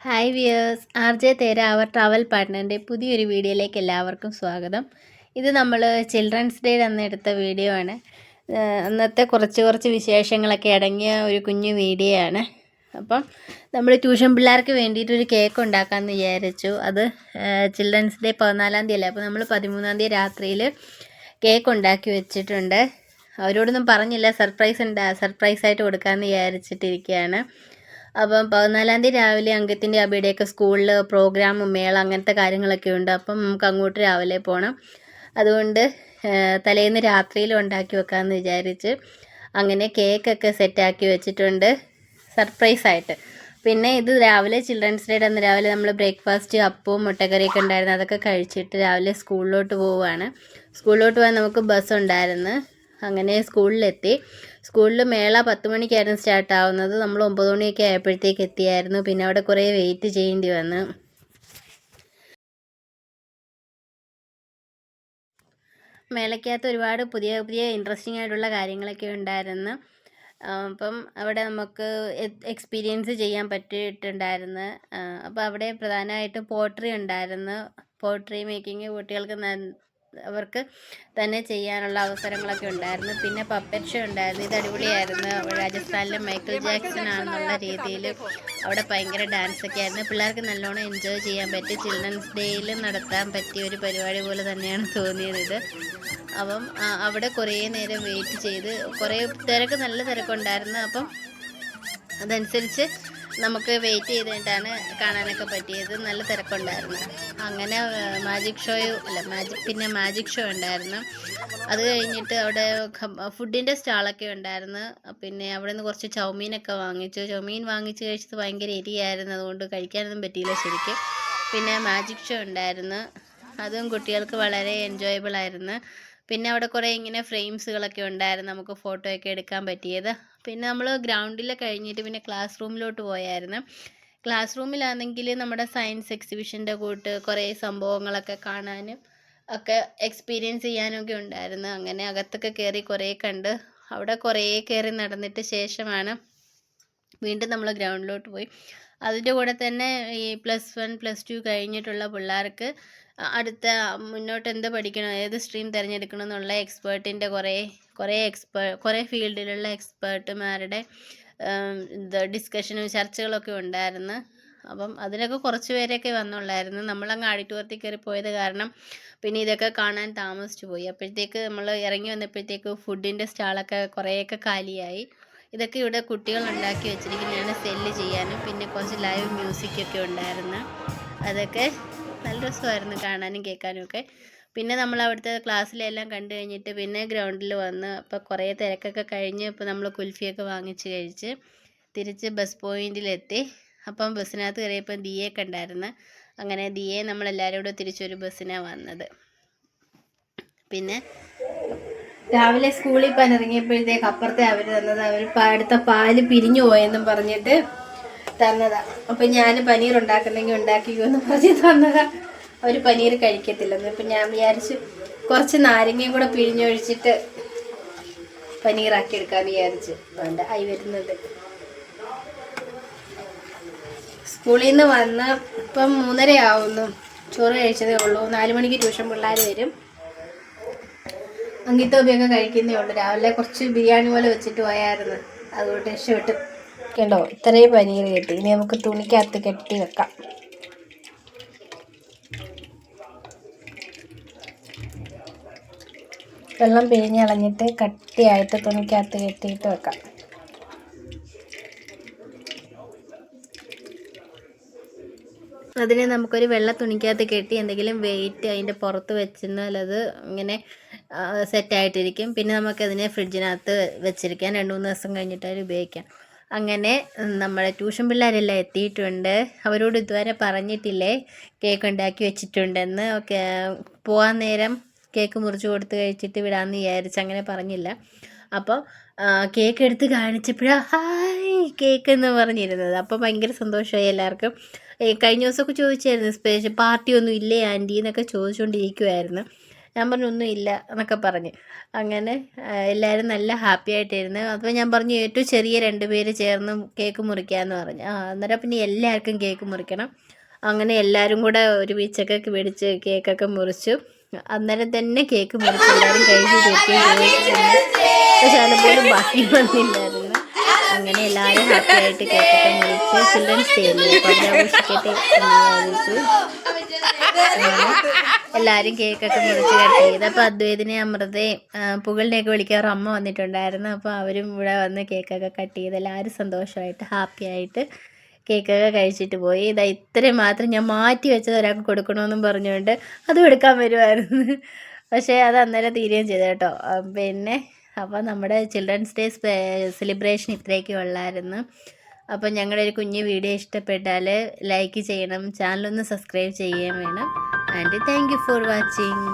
Hi wears, R J തേര അവർ travel പാർട്ട്ണറിൻ്റെ പുതിയൊരു വീഡിയോയിലേക്ക് എല്ലാവർക്കും സ്വാഗതം. ഇത് നമ്മൾ ചിൽഡ്രൻസ് ഡേ അന്ന് എടുത്ത വീഡിയോ ആണ്. അന്നത്തെ കുറച്ച് വിശേഷങ്ങളൊക്കെ അടങ്ങിയ ഒരു കുഞ്ഞു വീഡിയോ ആണ്. അപ്പം നമ്മൾ ട്യൂഷൻ പിള്ളേർക്ക് വേണ്ടിയിട്ടൊരു കേക്ക് ഉണ്ടാക്കാമെന്ന് വിചാരിച്ചു. അത് ചിൽഡ്രൻസ് ഡേ 14-ാം തീയതി അല്ലേ, അപ്പോൾ നമ്മൾ 13-ാം തീയതി രാത്രിയിൽ കേക്ക് ഉണ്ടാക്കി വെച്ചിട്ടുണ്ട്. അവരോടൊന്നും പറഞ്ഞില്ല, സർപ്രൈസായിട്ട് കൊടുക്കാമെന്ന് വിചാരിച്ചിട്ടിരിക്കുകയാണ്. അപ്പം 14-ാം തീയതി രാവിലെ അങ്കത്തിൻ്റെ അബിയുടെയൊക്കെ സ്കൂളിൽ പ്രോഗ്രാമും മേള അങ്ങനത്തെ കാര്യങ്ങളൊക്കെ ഉണ്ട്. അപ്പം നമുക്ക് അങ്ങോട്ട് രാവിലെ പോകണം. അതുകൊണ്ട് തലേന്ന് രാത്രിയിൽ ഉണ്ടാക്കി വെക്കാമെന്ന് വിചാരിച്ച് അങ്ങനെ കേക്കൊക്കെ സെറ്റാക്കി വെച്ചിട്ടുണ്ട് സർപ്രൈസായിട്ട്. പിന്നെ ഇത് രാവിലെ ചിൽഡ്രൻസ് ഡേയുടെ അന്ന് രാവിലെ നമ്മൾ ബ്രേക്ക്ഫാസ്റ്റ് അപ്പവും മുട്ടക്കറിയൊക്കെ ഉണ്ടായിരുന്നു. അതൊക്കെ കഴിച്ചിട്ട് രാവിലെ സ്കൂളിലോട്ട് പോവുകയാണ്. സ്കൂളിലോട്ട് പോകാൻ നമുക്ക് ബസ് ഉണ്ടായിരുന്നു. അങ്ങനെ സ്കൂളിലെത്തി. സ്കൂളിൽ മേള 10 മണിക്കായിരുന്നു സ്റ്റാർട്ടാവുന്നത്. നമ്മൾ 9 മണിയൊക്കെ ആയപ്പോഴത്തേക്ക് എത്തിയായിരുന്നു. പിന്നെ അവിടെ കുറേ വെയിറ്റ് ചെയ്യേണ്ടി വന്നു. മേളയ്ക്കകത്ത് ഒരുപാട് പുതിയ ഇൻട്രസ്റ്റിംഗ് ആയിട്ടുള്ള കാര്യങ്ങളൊക്കെ ഉണ്ടായിരുന്നു. അപ്പം അവിടെ നമുക്ക് എക്സ്പീരിയൻസ് ചെയ്യാൻ പറ്റിയിട്ടുണ്ടായിരുന്നു. അപ്പോൾ അവിടെ പ്രധാനമായിട്ടും പോട്രി ഉണ്ടായിരുന്നു. പോട്രി മേക്കിങ് കുട്ടികൾക്ക് അവർക്ക് തന്നെ ചെയ്യാനുള്ള അവസരങ്ങളൊക്കെ ഉണ്ടായിരുന്നു. പിന്നെ പപ്പറ്റ് ഷോ ഉണ്ടായിരുന്നു. ഇത് അടിപൊളിയായിരുന്നു. രാജസ്ഥാനിലെ മൈക്കിൾ ജാക്സൺ ആണെന്നുള്ള രീതിയിൽ അവിടെ ഭയങ്കര ഡാൻസൊക്കെ ആയിരുന്നു. പിള്ളേർക്ക് നല്ലോണം എൻജോയ് ചെയ്യാൻ പറ്റി. ചിൽഡ്രൻസ് ഡേയിൽ നടത്താൻ പറ്റിയ ഒരു പരിപാടി പോലെ തന്നെയാണ് തോന്നിയത് ഇത്. അപ്പം അവിടെ കുറേ നേരം വെയിറ്റ് ചെയ്ത് നല്ല തിരക്കുണ്ടായിരുന്നു. അപ്പം അതനുസരിച്ച് നമുക്ക് വെയിറ്റ് ചെയ്തിട്ടാണ് കാണാനൊക്കെ പറ്റിയത്. നല്ല തിരക്കുണ്ടായിരുന്നു. അങ്ങനെ മാജിക് ഷോ ഉണ്ടായിരുന്നു. അത് കഴിഞ്ഞിട്ട് അവിടെ ഫുഡിൻ്റെ സ്റ്റാളൊക്കെ ഉണ്ടായിരുന്നു. പിന്നെ അവിടെ നിന്ന് കുറച്ച് ചൗമീനൊക്കെ വാങ്ങിച്ചു. ചൗമീൻ വാങ്ങിച്ച് കഴിച്ചത് ഭയങ്കര എരിയായിരുന്നു. അതുകൊണ്ട് കഴിക്കാനൊന്നും പറ്റിയില്ല ശരിക്കും. പിന്നെ മാജിക് ഷോ ഉണ്ടായിരുന്നു. അതും കുട്ടികൾക്ക് വളരെ എൻജോയബിൾ ആയിരുന്നു. പിന്നെ അവിടെ കുറേ ഇങ്ങനെ ഫ്രെയിംസുകളൊക്കെ ഉണ്ടായിരുന്നു, നമുക്ക് ഫോട്ടോയൊക്കെ എടുക്കാൻ പറ്റിയത്. പിന്നെ നമ്മൾ ഗ്രൗണ്ടിൽ കഴിഞ്ഞിട്ട് പിന്നെ ക്ലാസ് റൂമിലോട്ട് പോയായിരുന്നു. ക്ലാസ് റൂമിലാണെങ്കിൽ നമ്മുടെ സയൻസ് എക്സിബിഷൻ്റെ കൂട്ട് കുറേ സംഭവങ്ങളൊക്കെ കാണാനും ഒക്കെ എക്സ്പീരിയൻസ് ചെയ്യാനൊക്കെ ഉണ്ടായിരുന്നു. അങ്ങനെ അകത്തൊക്കെ കയറി കുറേ കണ്ട് അവിടെ കുറേ കയറി നടന്നിട്ട് ശേഷമാണ് വീണ്ടും നമ്മൾ ഗ്രൗണ്ടിലോട്ട് പോയി. അതിൻ്റെ കൂടെ തന്നെ ഈ +1 +2 കഴിഞ്ഞിട്ടുള്ള പിള്ളേർക്ക് അടുത്ത മുന്നോട്ട് എന്ത് പഠിക്കണം, ഏത് സ്ട്രീം തിരഞ്ഞെടുക്കണം എന്നുള്ള എക്സ്പേർട്ടിൻ്റെ കുറേ ഫീൽഡിലുള്ള എക്സ്പേർട്ടുമാരുടെ ഡിസ്കഷനും ചർച്ചകളൊക്കെ ഉണ്ടായിരുന്നു. അപ്പം അതിനൊക്കെ കുറച്ച് പേരൊക്കെ വന്നുള്ളായിരുന്നു. നമ്മളങ്ങ് ഓഡിറ്റോറിയത്തിൽ കയറി പോയത് കാരണം പിന്നെ ഇതൊക്കെ കാണാൻ താമസിച്ചു പോയി. അപ്പോഴത്തേക്ക് നമ്മൾ ഇറങ്ങി വന്നപ്പോഴത്തേക്ക് ഫുഡിൻ്റെ സ്റ്റാളൊക്കെ കുറേയൊക്കെ കാലിയായി. ഇതൊക്കെ ഇവിടെ കുട്ടികൾ ഉണ്ടാക്കി വെച്ചിരിക്കുന്നതാണ് സെല്ല് ചെയ്യാനും. പിന്നെ കുറച്ച് ലൈവ് മ്യൂസിക്കൊക്കെ ഉണ്ടായിരുന്നു. അതൊക്കെ നല്ല രസമായിരുന്നു കാണാനും കേൾക്കാനും ഒക്കെ. പിന്നെ നമ്മൾ അവിടുത്തെ ക്ലാസ്സിലെല്ലാം കണ്ടു കഴിഞ്ഞിട്ട് പിന്നെ ഗ്രൗണ്ടിൽ വന്ന് അപ്പോൾ കുറേ തിരക്കൊക്കെ കഴിഞ്ഞ് ഇപ്പോൾ നമ്മൾ കുൽഫിയൊക്കെ വാങ്ങിച്ച് കഴിച്ച് തിരിച്ച് ബസ് പോയിന്റിലെത്തി. അപ്പം ബസ്സിനകത്ത് കയറിയപ്പം ദിയൊക്കെ ഉണ്ടായിരുന്നു. അങ്ങനെ ദിയെ നമ്മളെല്ലാവരും കൂടെ തിരിച്ചൊരു ബസ്സിനാണ് വന്നത്. പിന്നെ രാവിലെ സ്കൂളിൽ പോകാൻ ഇറങ്ങിയപ്പോഴത്തേക്ക് അപ്പുറത്തെ അവർ തന്നത്, അടുത്ത പാല് പിരിഞ്ഞു പോയെന്നും പറഞ്ഞിട്ട് തന്നതാ. അപ്പം ഞാൻ പനീർ ഉണ്ടാക്കുന്നെങ്കിൽ ഉണ്ടാക്കിക്കോ എന്ന് പറഞ്ഞ് തന്നതാ. അവർ പനീർ കഴിക്കത്തില്ലെന്ന്. ഇപ്പം ഞാൻ വിചാരിച്ചു കുറച്ച് നാരങ്ങയും കൂടെ പിഴിഞ്ഞൊഴിച്ചിട്ട് പനീറാക്കി എടുക്കാമെന്ന് വിചാരിച്ചു. വേണ്ട, ആയി വരുന്നത്. സ്കൂളിൽ നിന്ന് വന്ന് ഇപ്പം 3:30 ആവുന്നു. ചോറ് കഴിച്ചതേ ഉള്ളൂ. 4 മണിക്ക് ട്യൂഷൻ പിള്ളേർ വരും. അങ്കിത്തോപ്പിയൊക്കെ കഴിക്കുന്നേ ഉള്ളൂ. രാവിലെ കുറച്ച് ബിരിയാണി പോലെ വെച്ചിട്ട് പോയായിരുന്നു. അതുകൊണ്ട് രക്ഷപ്പെട്ട്. കണ്ടോ, ഇത്രയും പനീർ കിട്ടി. ഇനി നമുക്ക് തുണിക്കകത്ത് കെട്ടി വെക്കാം. വെള്ളം പിഴിഞ്ഞളഞ്ഞിട്ട് കട്ടിയായിട്ട് തുണിക്കകത്ത് കെട്ടിയിട്ട് വെക്കാം. അതിനെ നമുക്കൊരു വെള്ള തുണിക്കകത്ത് കെട്ടി എന്തെങ്കിലും വെയിറ്റ് അതിൻ്റെ പുറത്ത് വെച്ചെന്നാൽ അത് ഇങ്ങനെ സെറ്റായിട്ടിരിക്കും. പിന്നെ നമുക്കതിനെ ഫ്രിഡ്ജിനകത്ത് വെച്ചിരിക്കാം. 2-3 ദിവസം കഴിഞ്ഞിട്ട് ഉപയോഗിക്കാം. അങ്ങനെ നമ്മുടെ ട്യൂഷൻ പിള്ളേരെല്ലാം എത്തിയിട്ടുണ്ട്. അവരോട് ഇതുവരെ പറഞ്ഞിട്ടില്ലേ കേക്ക് ഉണ്ടാക്കി വെച്ചിട്ടുണ്ടെന്ന്. പോകാൻ നേരം കേക്ക് മുറിച്ച് കൊടുത്ത് കഴിച്ചിട്ട് വിടാമെന്ന് വിചാരിച്ച് അങ്ങനെ പറഞ്ഞില്ല. അപ്പോൾ കേക്ക് എടുത്ത് കാണിച്ചപ്പോഴാണ് ഹായ് കേക്ക് എന്ന് പറഞ്ഞിരുന്നത്. അപ്പോൾ ഭയങ്കര സന്തോഷമായി എല്ലാവർക്കും. കഴിഞ്ഞ ദിവസമൊക്കെ ചോദിച്ചായിരുന്നു സ്പെഷ്യൽ പാർട്ടി ഒന്നും ഇല്ലേ ആൻറ്റി എന്നൊക്കെ ചോദിച്ചുകൊണ്ടിരിക്കുമായിരുന്നു. ഞാൻ പറഞ്ഞു ഒന്നും ഇല്ല എന്നൊക്കെ പറഞ്ഞ്. അങ്ങനെ എല്ലാവരും നല്ല ഹാപ്പി ആയിട്ടിരുന്നു. അപ്പോൾ ഞാൻ പറഞ്ഞു ഏറ്റവും ചെറിയ 2 പേര് ചേർന്ന് കേക്ക് മുറിക്കാമെന്ന് പറഞ്ഞു. അന്നേരം പിന്നെ എല്ലാവർക്കും കേക്ക് മുറിക്കണം. അങ്ങനെ എല്ലാവരും കൂടെ ഒരു പീച്ചൊക്കെ മേടിച്ച് കേക്കൊക്കെ മുറിച്ചു. അന്നേരം തന്നെ കേക്ക് മുറിച്ച് എല്ലാവരും കഴിച്ച് തീർക്കുകയും ശാലം പോലും ബാക്കി വന്നില്ലായിരുന്നു. അങ്ങനെ എല്ലാവരും ഹാപ്പി ആയിട്ട് കേക്കൊക്കെ മുറിച്ച് ചിൽഡ്രൻസ് ഡേയില്ലേ അപ്പോൾ അതിനാഘോഷിക്കട്ടെ എന്ന് വിചാരിച്ചു. എല്ലാവരും കേക്കൊക്കെ മുറിച്ച് കട്ട് ചെയ്ത് അപ്പോൾ അദ്വൈതിനെ അമൃതയും പുകളിനെയൊക്കെ വിളിക്കാറ് അമ്മ വന്നിട്ടുണ്ടായിരുന്നു. അപ്പോൾ അവരും ഇവിടെ വന്ന് കേക്കൊക്കെ കട്ട് ചെയ്ത് എല്ലാവരും സന്തോഷമായിട്ട് ഹാപ്പി ആയിട്ട് കേക്കൊക്കെ കഴിച്ചിട്ട് പോയി. ഇതാ ഇത്രയും മാത്രം ഞാൻ മാറ്റി വെച്ചത് ഒരാൾക്ക് കൊടുക്കണമെന്നും പറഞ്ഞുകൊണ്ട് അതും എടുക്കാൻ വരുമായിരുന്നു. പക്ഷേ അത് അന്നേരം തീരുകയും ചെയ്തു കേട്ടോ. പിന്നെ അപ്പോൾ നമ്മുടെ ചിൽഡ്രൻസ് ഡേ സെലിബ്രേഷൻ ഇത്രയൊക്കെ ഉള്ളായിരുന്നു. അപ്പോൾ ഞങ്ങളുടെ ഒരു കുഞ്ഞു വീഡിയോ ഇഷ്ടപ്പെട്ടാൽ ലൈക്ക് ചെയ്യണം, ചാനലൊന്ന് സബ്സ്ക്രൈബ് ചെയ്യുകയും വേണം. And thank you for watching.